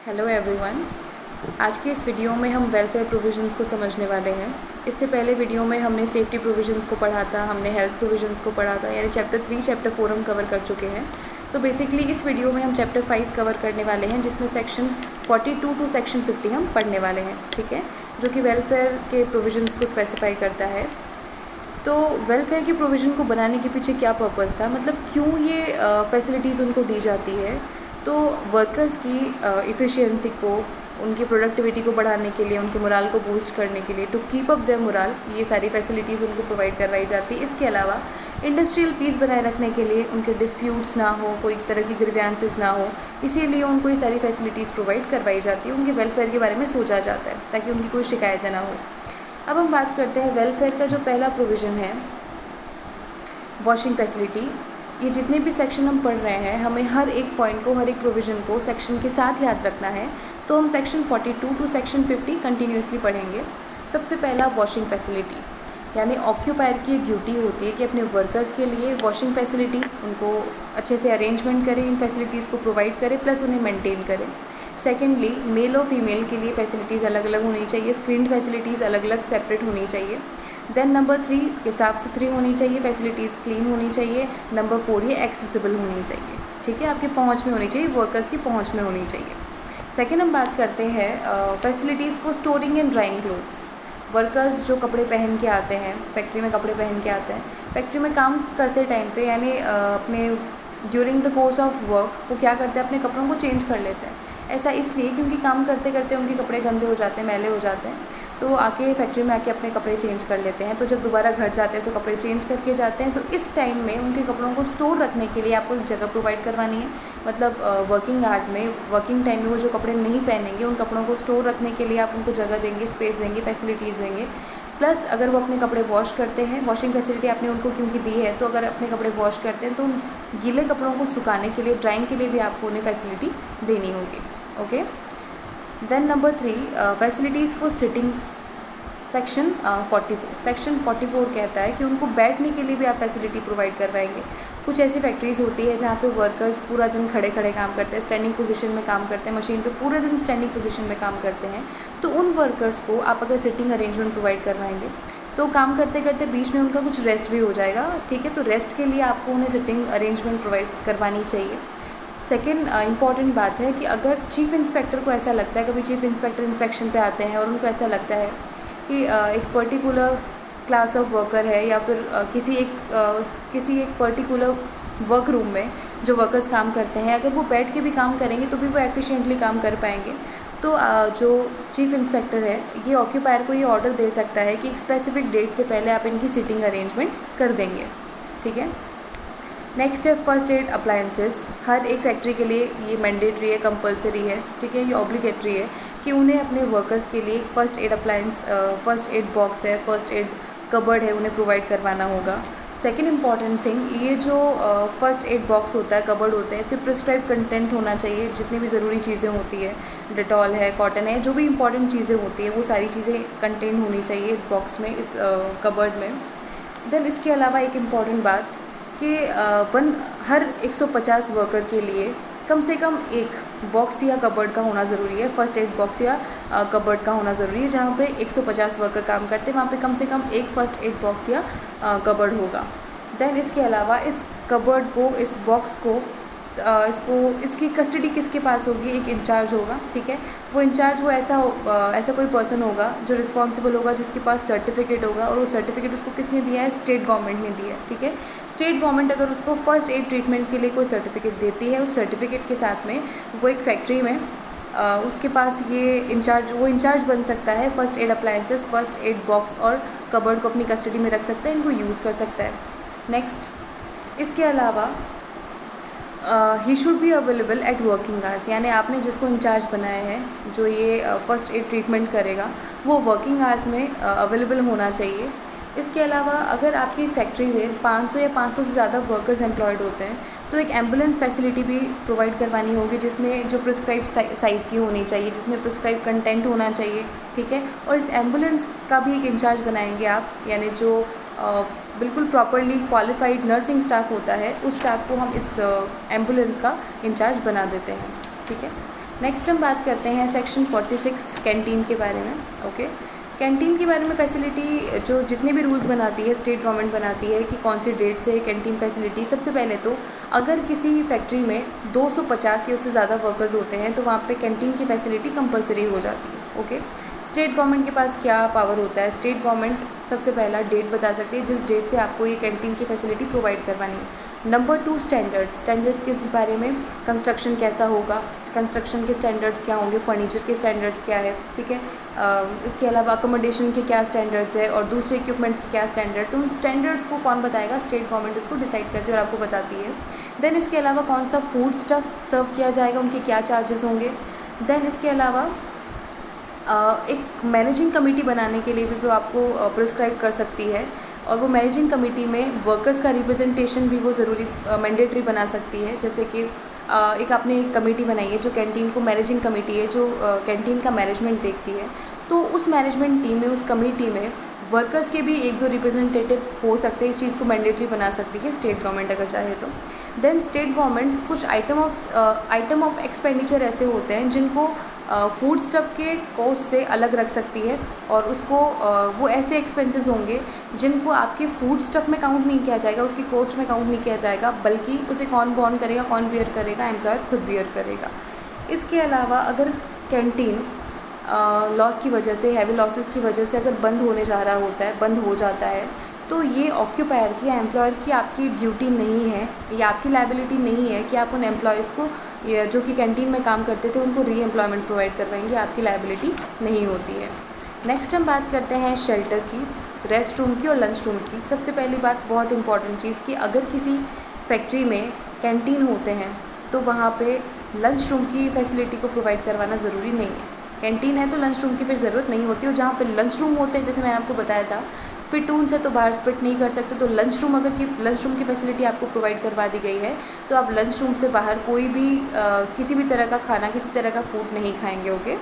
Hello everyone. आज के इस वीडियो में हम वेलफेयर प्रोविजंस को समझने वाले हैं। इससे पहले वीडियो में हमने सेफ्टी प्रोविजंस को पढ़ा था, हमने हेल्थ प्रोविजंस को पढ़ा था, यानी चैप्टर 3 चैप्टर 4 हम कवर कर चुके हैं। तो बेसिकली इस वीडियो में हम चैप्टर 5 कवर करने वाले हैं, जिसमें सेक्शन 42 टू सेक्शन 50 हम पढ़ने वाले हैं, ठीक है, जो कि वेलफेयर के प्रोविजंस को स्पेसिफाई करता है। तो वेलफेयर की प्रोविज़न को बनाने के पीछे क्या पर्पज़ था, मतलब क्यों ये फैसिलिटीज़ उनको दी जाती है। तो वर्कर्स की इफ़िशियंसी को, उनकी प्रोडक्टिविटी को बढ़ाने के लिए, उनके मोराल को बूस्ट करने के लिए, to keep up their morale, ये सारी फैसिलिटीज़ उनको प्रोवाइड करवाई जाती है। इसके अलावा इंडस्ट्रियल पीस बनाए रखने के लिए, उनके डिस्प्यूट्स ना हो, कोई तरह की ग्रीवेंसेस ना हो, इसीलिए उनको ये सारी फैसिलिटीज़ प्रोवाइड करवाई जाती है। उनके वेलफेयर के बारे में सोचा जाता है ताकि उनकी कोई शिकायतें ना हो। अब हम बात करते हैं वेलफेयर का जो पहला प्रोविज़न है, वॉशिंग फैसिलिटी। ये जितने भी सेक्शन हम पढ़ रहे हैं, हमें हर एक पॉइंट को, हर एक प्रोविज़न को सेक्शन के साथ याद रखना है। तो हम सेक्शन 42 टू सेक्शन 50 कंटिन्यूसली पढ़ेंगे। सबसे पहला वॉशिंग फैसिलिटी, यानी ऑक्यूपायर की ड्यूटी होती है कि अपने वर्कर्स के लिए वॉशिंग फैसिलिटी, उनको अच्छे से अरेंजमेंट करें, इन फैसिलिटीज़ को प्रोवाइड करें, प्लस उन्हें मेंटेन करें। सेकेंडली, मेल और फीमेल के लिए फैसिलिटीज़ अलग अलग होनी चाहिए, स्क्रीन्ड फैसिलिटीज़ अलग अलग सेपरेट होनी चाहिए। देन नंबर 3, ये साफ़ सुथरी होनी चाहिए, फैसिलिटीज़ क्लीन होनी चाहिए। नंबर 4, ये एक्सेसिबल होनी चाहिए, ठीक है, आपकी पहुंच में होनी चाहिए, वर्कर्स की पहुंच में होनी चाहिए। सेकेंड हम बात करते हैं facilities for storing and drawing clothes. Workers जो कपड़े पहन के आते हैं, फैक्ट्री में कपड़े पहन के आते हैं, फैक्ट्री में काम करते टाइम पे, यानी अपने during the course of work वो क्या करते हैं, अपने कपड़ों को चेंज कर लेते हैं। ऐसा इसलिए क्योंकि काम करते करते उनके कपड़े गंदे हो जाते हैं, मैले हो जाते हैं, तो आके फैक्ट्री में आके अपने कपड़े चेंज कर लेते हैं। तो जब दोबारा घर जाते हैं तो कपड़े चेंज करके जाते हैं। तो इस टाइम में उनके कपड़ों को स्टोर रखने के लिए आपको एक जगह प्रोवाइड करवानी है। मतलब वर्किंग आवर्स में, वर्किंग टाइम में वो जो कपड़े नहीं पहनेंगे, उन कपड़ों को स्टोर रखने के लिए आप उनको जगह देंगे, स्पेस देंगे, फैसिलिटीज़ देंगे। प्लस अगर वो अपने कपड़े वॉश करते हैं, वॉशिंग फैसिलिटी आपने उनको क्योंकि दी है, तो अगर अपने कपड़े वॉश करते हैं तो उन गीले कपड़ों को सुखाने के लिए, ड्राइंग के लिए भी आपको उन्हें फैसिलिटी देनी होगी। Okay. Then number 3, facilities for sitting. Section 44 कहता है कि उनको बैठने के लिए भी आप फैसिलिटी प्रोवाइड करवाएंगे। कुछ ऐसी फैक्ट्रीज़ होती है जहाँ पे वर्कर्स पूरा दिन खड़े खड़े काम करते हैं, स्टैंडिंग पोजीशन में काम करते हैं, मशीन पे पूरे दिन स्टैंडिंग पोजीशन में काम करते हैं। तो उन वर्कर्स को आप अगर सिटिंग अरेंजमेंट प्रोवाइड करवाएंगे तो काम करते करते बीच में उनका कुछ रेस्ट भी हो जाएगा, ठीक है। तो रेस्ट के लिए आपको उन्हें सिटिंग अरेंजमेंट प्रोवाइड करवानी चाहिए। सेकेंड इम्पॉर्टेंट बात है कि अगर चीफ़ इंस्पेक्टर को ऐसा लगता है, कभी चीफ़ इंस्पेक्टर इंस्पेक्शन पे आते हैं और उनको ऐसा लगता है कि एक पर्टिकुलर क्लास ऑफ वर्कर है, या फिर किसी एक पर्टिकुलर वर्क रूम में जो वर्कर्स काम करते हैं, अगर वो बैठ के भी काम करेंगे तो भी वो एफिशिएंटली काम कर पाएंगे। तो जो चीफ़ इंस्पेक्टर है, ये ऑक्यूपायर को ये ऑर्डर दे सकता है कि एक स्पेसिफिक डेट से पहले आप इनकी सीटिंग अरेंजमेंट कर देंगे, ठीक है। नेक्स्ट है फर्स्ट एड अप्लायंसेस। हर एक फैक्ट्री के लिए ये मैंडेटरी है, कंपलसरी है, ठीक है, ये ऑब्लिगेटरी है कि उन्हें अपने वर्कर्स के लिए first aid appliance, first aid box है, फर्स्ट एड कबर्ड है, उन्हें प्रोवाइड करवाना होगा। सेकेंड इंपॉर्टेंट थिंग, ये जो फर्स्ट एड बॉक्स होता है, कबर्ड होता है, इसमें प्रिस्क्राइब कंटेंट होना चाहिए। जितनी भी ज़रूरी चीज़ें होती है, डेटॉल है, कॉटन है, जो भी इंपॉर्टेंट चीज़ें होती है, वो सारी चीज़ें कंटेन होनी चाहिए इस बॉक्स में, इस कबर्ड में। देन इसके अलावा एक इम्पॉर्टेंट बात कि हर 150 वर्कर के लिए कम से कम एक बॉक्स या कबर्ड का होना ज़रूरी है, फर्स्ट एड बॉक्स या कबर्ड का होना ज़रूरी है। जहाँ पे 150 वर्कर काम करते हैं वहाँ पे कम से कम एक फर्स्ट एड बॉक्स या कबर्ड होगा। देन इसके अलावा इस कबर्ड को, इस बॉक्स को, इसकी कस्टडी किसके पास होगी, एक इंचार्ज होगा, ठीक है। वो इंचार्ज वो ऐसा कोई पर्सन होगा जो रिस्पॉन्सिबल होगा, जिसके पास सर्टिफिकेट होगा, और वो सर्टिफिकेट उसको किसने दिया है, स्टेट गवर्नमेंट ने दिया है, ठीक है। स्टेट गवर्नमेंट अगर उसको फर्स्ट एड ट्रीटमेंट के लिए कोई सर्टिफिकेट देती है, उस सर्टिफिकेट के साथ में वो एक फैक्ट्री में उसके पास ये इंचार्ज बन सकता है, first aid appliances, first aid box और कबर्ड को अपनी कस्टडी में रख सकता है, इनको यूज़ कर सकता है। नेक्स्ट, इसके अलावा he should be available at working hours, यानी आपने जिसको इंचार्ज बनाया है, जो ये फर्स्ट एड ट्रीटमेंट करेगा, वो वर्किंग आवर्स में अवेलेबल होना चाहिए। इसके अलावा अगर आपकी फैक्ट्री में 500 या 500 से ज़्यादा वर्कर्स एम्प्लॉयड होते हैं तो एक एम्बुलेंस फैसिलिटी भी प्रोवाइड करवानी होगी, जिसमें जो प्रिस्क्राइब साइज़ की होनी चाहिए, जिसमें प्रिस्क्राइब कंटेंट होना चाहिए, ठीक है। और इस एम्बुलेंस का भी एक इंचार्ज बनाएंगे आप, यानी जो बिल्कुल प्रॉपरली क्वालिफाइड नर्सिंग स्टाफ होता है, उस स्टाफ को हम इस एम्बुलेंस का इंचार्ज बना देते हैं, ठीक है। नेक्स्ट हम बात करते हैं सेक्शन 46 कैंटीन के बारे में। ओके, कैंटीन के बारे में फैसिलिटी जो जितने भी रूल्स बनाती है स्टेट गवर्नमेंट बनाती है कि कौन सी डेट से कैंटीन फैसिलिटी। सबसे पहले तो अगर किसी फैक्ट्री में 250 या उससे ज़्यादा वर्कर्स होते हैं तो वहाँ पे कैंटीन की फैसिलिटी कंपलसरी हो जाती है। ओके, स्टेट गवर्नमेंट के पास क्या पावर होता है? स्टेट गवर्नमेंट सबसे पहला डेट बता सकती है जिस डेट से आपको ये कैंटीन की फैसिलिटी प्रोवाइड करवानी है। नंबर 2 स्टैंडर्ड्स के बारे में, कंस्ट्रक्शन कैसा होगा, कंस्ट्रक्शन के स्टैंडर्ड्स क्या होंगे, फर्नीचर के स्टैंडर्ड्स क्या है, ठीक है। इसके अलावा अकोमोडेशन के क्या स्टैंडर्ड्स है और दूसरे इक्विपमेंट्स के क्या स्टैंडर्ड्स हैं, उन स्टैंडर्ड्स को कौन बताएगा? स्टेट गवर्नमेंट उसको डिसाइड करती है और आपको बताती है। देन इसके अलावा कौन सा फूड स्टफ सर्व किया जाएगा, उनके क्या चार्जेस होंगे। देन इसके अलावा एक मैनेजिंग कमेटी बनाने के लिए भी वो आपको प्रिस्क्राइब कर सकती है और वो मैनेजिंग कमेटी में वर्कर्स का रिप्रेजेंटेशन भी वो ज़रूरी मैंडेटरी बना सकती है। जैसे कि एक आपने एक कमेटी बनाई है जो कैंटीन को, मैनेजिंग कमेटी है जो कैंटीन का मैनेजमेंट देखती है, तो उस मैनेजमेंट टीम में, उस कमेटी में वर्कर्स के भी 1-2 रिप्रेजेंटेटिव हो सकते हैं। इस चीज़ को मैंडेटरी बना सकती है स्टेट गवर्नमेंट अगर चाहे तो। देन स्टेट गवर्नमेंट्स कुछ आइटम ऑफ एक्सपेंडिचर ऐसे होते हैं जिनको फूड स्टफ के कॉस्ट से अलग रख सकती है और उसको वो ऐसे एक्सपेंसेस होंगे जिनको आपके फूड स्टफ में काउंट नहीं किया जाएगा, उसकी कॉस्ट में काउंट नहीं किया जाएगा, बल्कि उसे कौन बॉर्न करेगा, कौन बियर करेगा? एम्प्लॉयर खुद बियर करेगा। इसके अलावा अगर कैंटीन लॉस की वजह से, हैवी लॉसेस की वजह से अगर बंद होने जा रहा होता है, बंद हो जाता है, तो ये ऑक्यूपायर की या एम्प्लॉयर की आपकी ड्यूटी नहीं है या आपकी लायबिलिटी नहीं है कि आप उन एम्प्लॉयज़ को जो कि कैंटीन में काम करते थे उनको री एम्प्लॉयमेंट प्रोवाइड करवाएंगे, आपकी लायबिलिटी नहीं होती है। नेक्स्ट हम बात करते हैं शेल्टर की, रेस्ट रूम की और लंच रूम्स की। सबसे पहली बात, बहुत इंपॉर्टेंट चीज़, कि अगर किसी फैक्ट्री में कैंटीन होते हैं तो वहाँ पे लंच रूम की फैसिलिटी को प्रोवाइड करवाना ज़रूरी नहीं है। कैंटीन है तो लंच रूम की फिर ज़रूरत नहीं होती, और जहाँ पे लंच रूम होते हैं, जैसे मैंने आपको बताया था, स्पिटून्स है तो बाहर स्पिट नहीं कर सकते, तो लंच रूम लंच रूम की फैसिलिटी आपको प्रोवाइड करवा दी गई है तो आप लंच रूम से बाहर कोई भी किसी भी तरह का खाना, किसी तरह का फूड नहीं खाएंगे। Okay,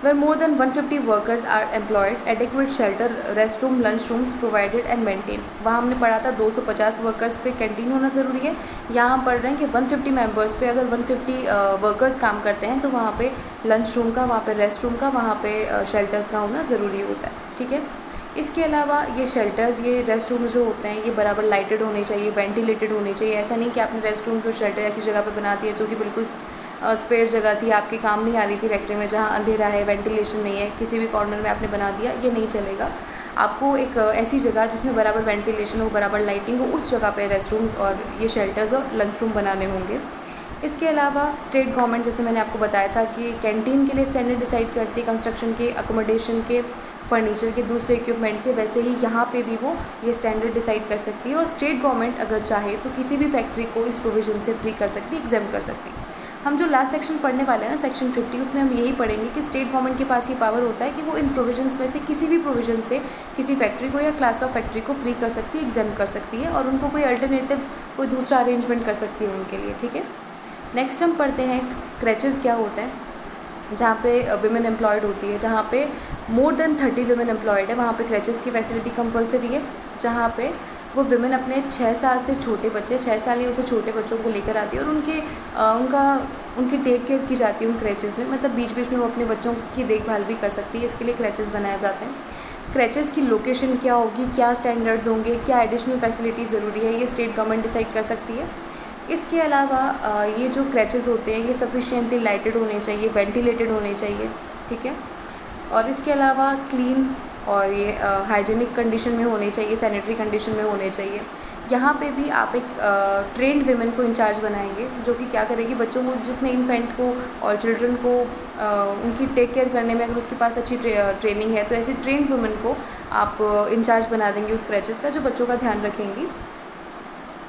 where more than 150 workers are employed, adequate shelter, restroom, lunch rooms provided and maintained। वहाँ हमने पढ़ा था 250 वर्कर्स पे कैंटीन होना ज़रूरी है। यहाँ हम पढ़ रहे हैं कि 150 मेंबर्स पे अगर 150 वर्कर्स काम करते हैं तो वहाँ पे लंच रूम का, वहाँ पे रेस्ट रूम का, वहाँ पे शेल्टर्स का होना ज़रूरी होता है, ठीक है। इसके अलावा ये शेल्टर्स, ये रेस्ट रूम्स जो होते हैं, ये बराबर लाइटेड होने चाहिए, वेंटिलेटेड होने चाहिए। ऐसा नहीं कि आपने रेस्ट रूम्स और शेल्टर ऐसी जगह पे बना दिया जो कि बिल्कुल स्पेयर जगह थी, आपके काम नहीं आ रही थी फैक्ट्री में, जहाँ अंधेरा है, वेंटिलेशन नहीं है, किसी भी कॉर्नर में आपने बना दिया, ये नहीं चलेगा। आपको एक ऐसी जगह जिसमें बराबर वेंटिलेशन हो, बराबर लाइटिंग हो, उस जगह पे रेस्ट रूम्स और ये शेल्टर्स और लंच रूम बनाने होंगे। इसके अलावा स्टेट गवर्नमेंट, जैसे मैंने आपको बताया था कि कैंटीन के लिए स्टैंडर्ड डिसाइड करती है, कंस्ट्रक्शन के, अकोमोडेशन के, फर्नीचर के, दूसरे इक्विपमेंट के, वैसे ही यहाँ पे भी वो ये स्टैंडर्ड डिसाइड कर सकती है। और स्टेट गवर्नमेंट अगर चाहे तो किसी भी फैक्ट्री को इस प्रोविज़न से फ्री कर सकती है, एग्जाम कर सकती है। हम जो लास्ट सेक्शन पढ़ने वाले हैं ना, सेक्शन 50, उसमें हम यही पढ़ेंगे कि स्टेट गवर्नमेंट के पास ये पावर होता है कि वो इन प्रोविजंस में से किसी भी प्रोविजन से किसी फैक्ट्री को या क्लास ऑफ फैक्ट्री को फ्री कर सकती है, एग्जाम कर सकती है, और उनको कोई अल्टरनेटिव, कोई दूसरा अरेंजमेंट कर सकती है उनके लिए, ठीक है। नेक्स्ट हम पढ़ते हैं क्रैचेस क्या होता है, जहाँ पे विमेन एम्प्लॉयड होती है, जहाँ पे मोर देन 30 विमेन एम्प्लॉयड है, वहाँ पे क्रैचेस की फैसिलिटी कंपलसरी है, जहाँ पे वो विमेन अपने 6 साल से छोटे बच्चे, 6 साल या उससे छोटे बच्चों को लेकर आती है और उनकी टेक केयर की जाती है उन क्रैचेस में, मतलब बीच बीच में वो अपने बच्चों की देखभाल भी कर सकती है। इसके लिए क्रैचेस बनाए जाते हैं। क्रैचेस की लोकेशन क्या होगी, क्या स्टैंडर्ड्स होंगे, क्या एडिशनल फैसिलिटी ज़रूरी है, ये स्टेट गवर्नमेंट डिसाइड कर सकती है। इसके अलावा ये जो क्रैचेस होते हैं ये सफिशिएंटली लाइटेड होने चाहिए, वेंटिलेटेड होने चाहिए, ठीक है। और इसके अलावा क्लीन और ये हाइजीनिक कंडीशन में होने चाहिए, सैनिटरी कंडीशन में होने चाहिए। यहाँ पे भी आप एक ट्रेंड विमेन को इंचार्ज बनाएंगे जो कि क्या करेगी, बच्चों को, जिसने इन्फेंट को और चिल्ड्रन को उनकी टेक केयर करने में अगर उसके पास अच्छी ट्रेनिंग है तो ऐसे ट्रेंड वुमेन को आप इंचार्ज बना देंगे उस क्रैचेस का, जो बच्चों का ध्यान रखेंगी।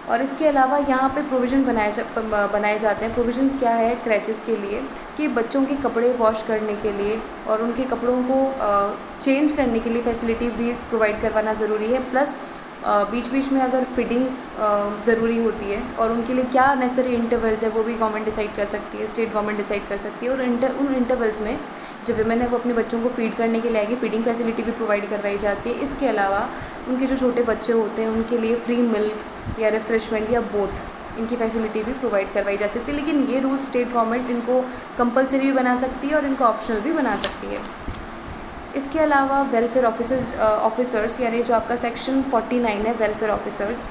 और इसके अलावा यहाँ पे प्रोविज़न बनाए जाते हैं। प्रोविज़न्स क्या है क्रैचेस के लिए, कि बच्चों के कपड़े वॉश करने के लिए और उनके कपड़ों को चेंज करने के लिए फैसिलिटी भी प्रोवाइड करवाना ज़रूरी है। प्लस बीच बीच में अगर फीडिंग ज़रूरी होती है और उनके लिए क्या नेसेसरी इंटरवल्स है वो भी गवर्नमेंट डिसाइड कर सकती है, स्टेट गवर्नमेंट डिसाइड कर सकती है। और उन इंटरवल्स में जो विमेन है वो अपने बच्चों को फीड करने के लिए आएगी, फीडिंग फैसिलिटी भी प्रोवाइड करवाई जाती है। इसके अलावा उनके जो छोटे बच्चे होते हैं उनके लिए फ्री मिल्क या रिफ़्रेशमेंट या बोथ इनकी फैसिलिटी भी प्रोवाइड करवाई जा सकती है, लेकिन ये रूल स्टेट गवर्नमेंट इनको कंपलसरी भी बना सकती है और इनको ऑप्शनल भी बना सकती है। इसके अलावा वेलफेयर ऑफिसर्स यानी जो आपका सेक्शन 49 है वेलफेयर ऑफिसर्स,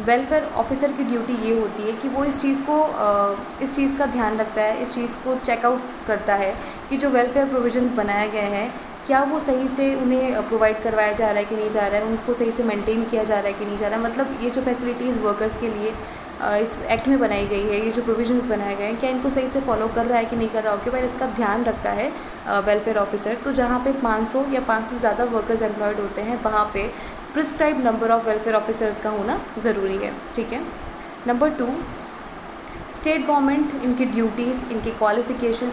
वेलफेयर ऑफिसर की ड्यूटी ये होती है कि वो इस चीज़ का ध्यान रखता है, इस चीज़ को चेकआउट करता है कि जो वेलफेयर प्रोविजंस बनाए गए हैं क्या वो सही से उन्हें प्रोवाइड करवाया जा रहा है कि नहीं जा रहा है, उनको सही से मेंटेन किया जा रहा है कि नहीं जा रहा है। मतलब ये जो फैसिलिटीज़ वर्कर्स के लिए इस एक्ट में बनाई गई है, ये जो प्रोविजंस बनाए गए हैं, क्या इनको सही से फॉलो कर रहा है कि नहीं कर रहा हो, कि इसका ध्यान रखता है वेलफेयर ऑफिसर। तो जहाँ पे 500 या 500 से ज़्यादा वर्कर्स एम्प्लॉयड होते हैं वहाँ पे prescribe number of welfare officers का होना ज़रूरी है। ठीक है। नंबर 2, स्टेट गवर्नमेंट इनकी ड्यूटीज़, इनके क्वालिफ़िकेशन,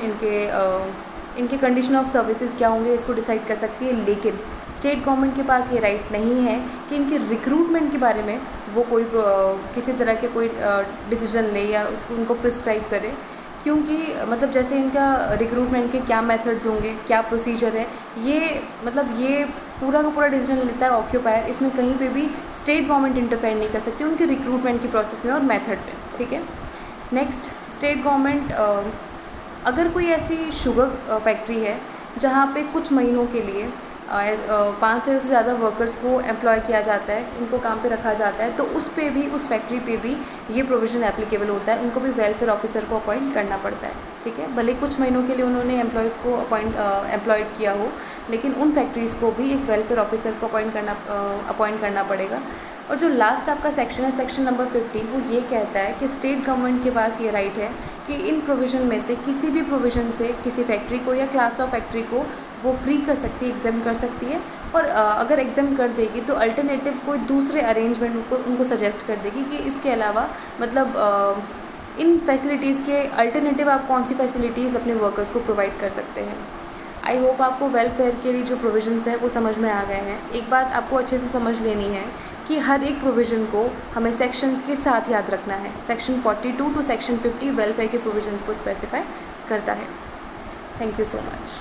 इनके कंडीशन ऑफ सर्विसेज क्या होंगे इसको डिसाइड कर सकती है, लेकिन स्टेट गवर्नमेंट के पास ये राइट नहीं है कि इनके रिक्रूटमेंट के बारे में वो कोई किसी तरह के कोई डिसीजन ले या उसको उनको प्रिस्क्राइब करे, क्योंकि मतलब जैसे इनका रिक्रूटमेंट के क्या मेथड्स होंगे, क्या प्रोसीजर है, ये पूरा का पूरा डिसीजन लेता है ऑक्यूपायर। इसमें कहीं पे भी स्टेट गवर्नमेंट इंटरफेयर नहीं कर सकती उनके रिक्रूटमेंट की प्रोसेस में और मेथड में। ठीक है। नेक्स्ट, स्टेट गवर्नमेंट अगर कोई ऐसी शुगर फैक्ट्री है जहाँ पे कुछ महीनों के लिए 500 से ज़्यादा वर्कर्स को एम्प्लॉय किया जाता है, उनको काम पे रखा जाता है, तो उस फैक्ट्री पे भी ये प्रोविज़न एप्लीकेबल होता है, उनको भी वेलफेयर ऑफिसर को अपॉइंट करना पड़ता है। ठीक है। भले कुछ महीनों के लिए उन्होंने एम्प्लॉयज़ को एम्प्लॉयड किया हो, लेकिन उन फैक्ट्रीज़ को भी एक वेलफेयर ऑफिसर को अपॉइंट करना पड़ेगा। और जो लास्ट आपका सेक्शन है, सेक्शन नंबर 15, वो ये कहता है कि स्टेट गवर्नमेंट के पास ये राइट है कि इन प्रोविज़न में से किसी भी प्रोविज़न से किसी फैक्ट्री को या क्लास ऑफ फैक्ट्री को वो फ्री कर सकती है, एग्जाम कर सकती है, और अगर एग्जाम कर देगी तो अल्टरनेटिव कोई दूसरे अरेंजमेंट उनको सजेस्ट कर देगी कि इसके अलावा मतलब इन फैसिलिटीज़ के अल्टरनेटिव आप कौन सी फैसिलिटीज़ अपने वर्कर्स को प्रोवाइड कर सकते हैं। आई होप आपको वेलफेयर के लिए जो प्रोविजंस है वो समझ में आ गए हैं। एक बात आपको अच्छे से समझ लेनी है कि हर एक प्रोविज़न को हमें सेक्शंस के साथ याद रखना है। सेक्शन 42 टू सेक्शन 50 वेलफेयर के प्रोविजंस को स्पेसिफाई करता है। Thank you so much.